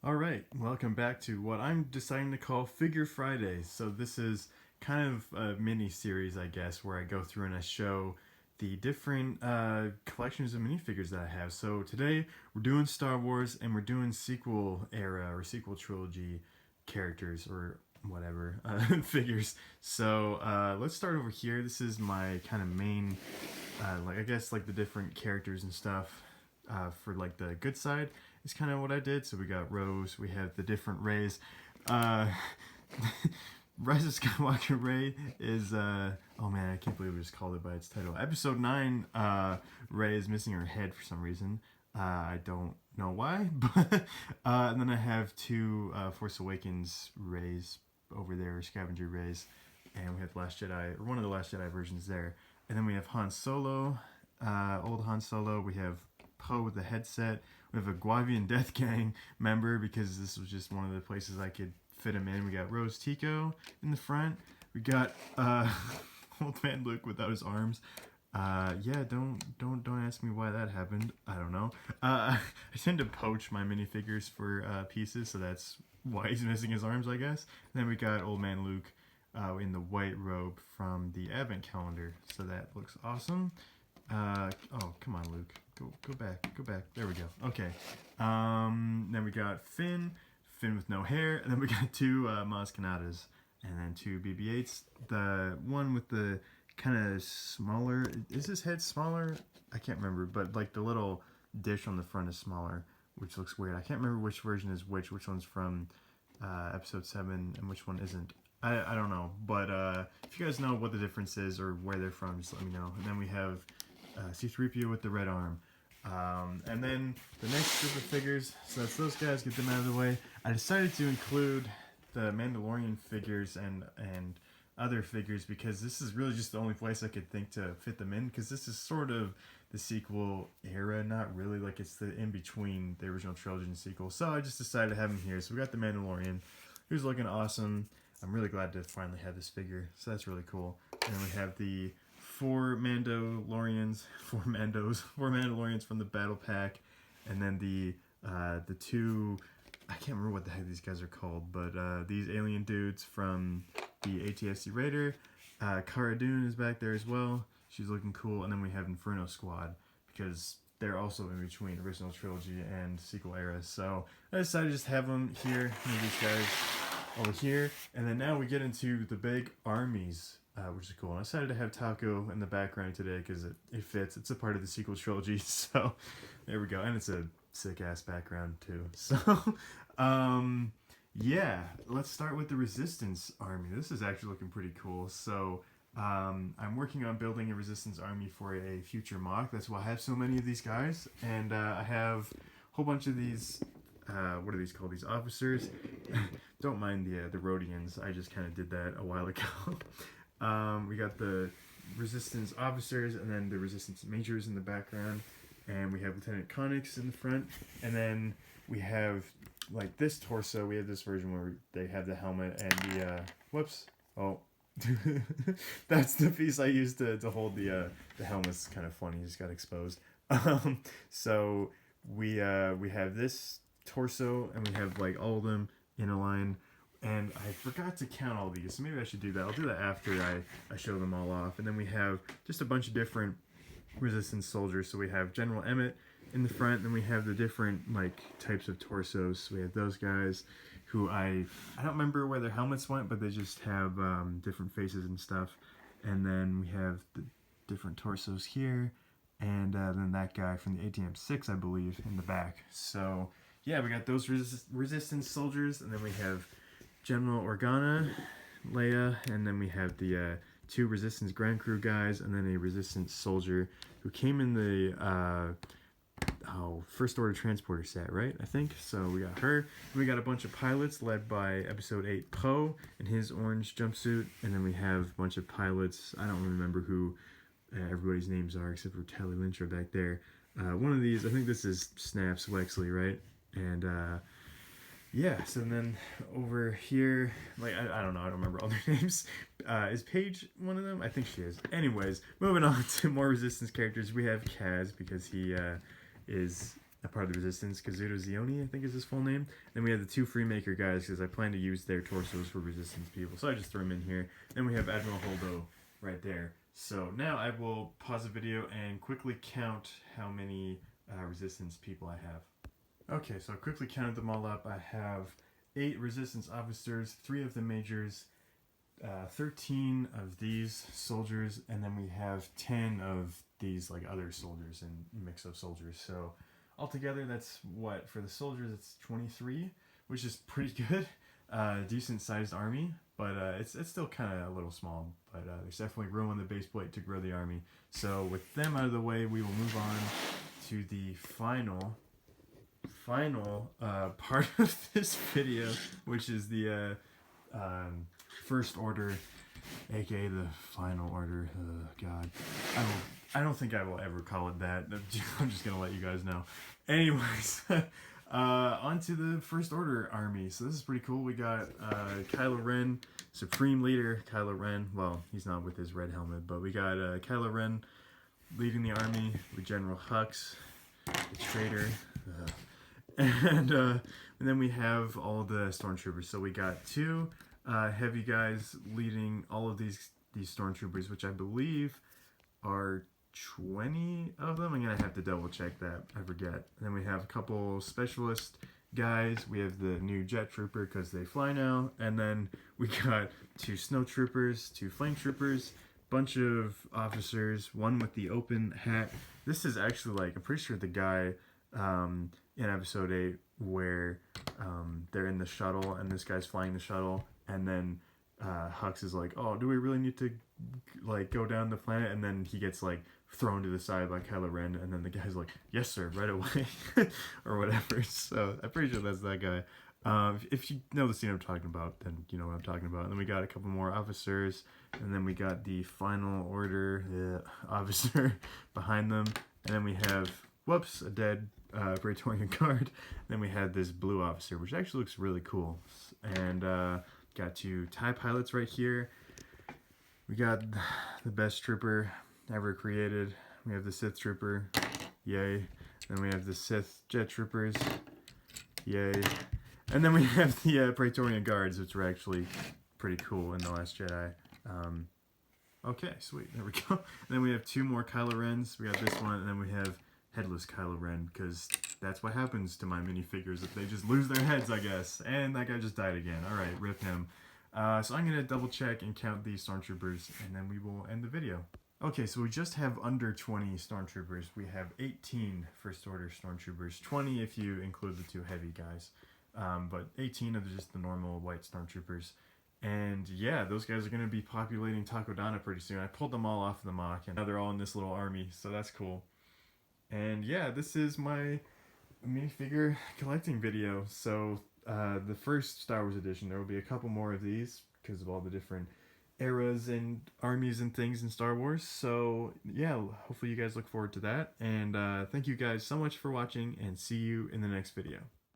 All right, welcome back to what I'm deciding to call Figure Fridays. So this is kind of a mini series, I guess, where I go through and I show the different collections of minifigures that I have. So today we're doing Star Wars and we're doing sequel era or sequel trilogy characters or whatever figures. So let's start over here. This is my kind of main, like I guess like the different characters and stuff for like the good side is kind of what I did. So we got Rose, we have the different Rays. Uh, Rise of Skywalker Ray is oh man, I can't believe we just called it by its title. Episode 9, Ray is missing her head for some reason. I don't know why, but and then I have two Force Awakens Rays over there, scavenger Rays, and we have the Last Jedi, or one of the Last Jedi versions there. And then we have Han Solo, old Han Solo. We have Poe with the headset. We have a Guavian Death Gang member because this was just one of the places I could fit him in. We got Rose Tico in the front. We got Old Man Luke without his arms. Yeah, don't ask me why that happened. I don't know. I tend to poach my minifigures for pieces, so that's why he's missing his arms, I guess. And then we got Old Man Luke in the white robe from the Advent calendar, so that looks awesome. Oh, come on, Luke. Go back. There we go. Okay. Then we got Finn with no hair, and then we got two Maz Kanadas, and then two BB-8s. The one with the kind of smaller, is his head smaller? I can't remember, but like the little dish on the front is smaller, which looks weird. I can't remember which version is which one's from episode 7 and which one isn't. I don't know, but if you guys know what the difference is or where they're from, just let me know. And then we have C-3PO with the red arm. And then the next group of figures, so that's those guys, get them out of the way. I decided to include the Mandalorian figures and other figures because this is really just the only place I could think to fit them in, because this is sort of the sequel era, not really, like it's the in between the original trilogy and sequel. So I just decided to have him here. So we got the Mandalorian, who's looking awesome. I'm really glad to finally have this figure, so that's really cool. And then we have the four Mandalorians from the battle pack, and then the two, I can't remember what the heck these guys are called, but these alien dudes from the ATSC Raider. Cara Dune is back there as well. She's looking cool, and then we have Inferno Squad because they're also in between original trilogy and sequel eras. So I decided to just have them here. These guys over here, and then now we get into the big armies, which is cool. And I decided to have Taco in the background today because it fits. It's a part of the sequel trilogy, so there we go. And it's a sick ass background too. So yeah, let's start with the Resistance army. This is actually looking pretty cool. So I'm working on building a Resistance army for a future mock. That's why I have so many of these guys, and I have a whole bunch of these. What are these called? These officers. Don't mind the Rhodians. I just kind of did that a while ago. We got the Resistance officers, and then the Resistance majors in the background, and we have Lieutenant Connix in the front, and then we have like this torso. We have this version where they have the helmet and the whoops. Oh. That's the piece I used to hold the helmet's kind of funny. It just got exposed. So we have this torso, and we have like all of them in a line, and I forgot to count all these, so maybe I should do that. I'll do that after I show them all off. And then we have just a bunch of different Resistance soldiers. So we have General Emmett in the front, and then we have the different like types of torsos. So we have those guys who I don't remember where their helmets went, but they just have different faces and stuff. And then we have the different torsos here, and then that guy from the ATM-6, I believe, in the back. So yeah, we got those Resistance soldiers, and then we have General Organa, Leia, and then we have the two Resistance Grand Crew guys, and then a Resistance soldier who came in the First Order Transporter set, right? I think. So we got her. And we got a bunch of pilots led by Episode 8 Poe in his orange jumpsuit, and then we have a bunch of pilots. I don't remember who everybody's names are except for Tally Lynch are back there. One of these, I think this is Snaps Wexley, right? And yeah, so then over here, like I don't know, I don't remember all their names. Is Paige one of them? I think she is. Anyways, moving on to more Resistance characters, we have Kaz because he is a part of the Resistance. Kazuto Zioni, I think is his full name. Then we have the 2 Freemaker guys, because I plan to use their torsos for Resistance people, so I just threw them in here. Then we have Admiral Holdo right there. So now I will pause the video and quickly count how many Resistance people I have. Okay, so I quickly counted them all up. I have 8 Resistance officers, 3 of the majors, 13 of these soldiers, and then we have 10 of these like other soldiers and mix of soldiers. So altogether, that's what, for the soldiers, it's 23, which is pretty good. Decent sized army, but it's still kind of a little small, but there's definitely room on the base plate to grow the army. So with them out of the way, we will move on to the final part of this video, which is the First Order, aka the Final Order. God, I don't think I will ever call it that. I'm just gonna let you guys know. Anyways, onto the First Order army. So this is pretty cool. We got Kylo Ren, Supreme Leader Kylo Ren. Well, he's not with his red helmet, but we got Kylo Ren leading the army with General Hux, the traitor. And then we have all the stormtroopers. So we got 2 heavy guys leading all of these stormtroopers, which I believe are 20 of them. I'm gonna have to double check that. I forget. And then we have a couple specialist guys. We have the new jet trooper because they fly now. And then we got 2 snow troopers, 2 flame troopers, bunch of officers, 1 with the open hat. This is actually like, I'm pretty sure the guy in episode 8 where they're in the shuttle and this guy's flying the shuttle, and then Hux is like, oh, do we really need to like go down the planet? And then he gets like thrown to the side by Kylo Ren, and then the guy's like, yes sir, right away, or whatever. So I'm pretty sure that's that guy. If you know the scene I'm talking about, then you know what I'm talking about. And then we got a couple more officers, and then we got the Final Order officer behind them, and then we have, whoops, a dead Praetorian Guard. Then we had this blue officer, which actually looks really cool. And got 2 TIE pilots right here. We got the best trooper ever created. We have the Sith trooper, yay. Then we have the Sith jet troopers, yay. And then we have the Praetorian Guards, which were actually pretty cool in The Last Jedi. Okay, sweet, there we go. And then we have 2 more Kylo Rens. We got this one, and then we have headless Kylo Ren, because that's what happens to my minifigures if they just lose their heads, I guess. And that guy just died again. Alright, rip him. So I'm going to double check and count these stormtroopers, and then we will end the video. Okay, so we just have under 20 stormtroopers. We have 18 First Order stormtroopers, 20 if you include the 2 heavy guys, but 18 of just the normal white stormtroopers. And yeah, those guys are going to be populating Takodana pretty soon. I pulled them all off of the mock, and now they're all in this little army, so that's cool. And yeah, this is my minifigure collecting video. So the first Star Wars edition, there will be a couple more of these because of all the different eras and armies and things in Star Wars. So yeah, hopefully you guys look forward to that. And thank you guys so much for watching, and see you in the next video.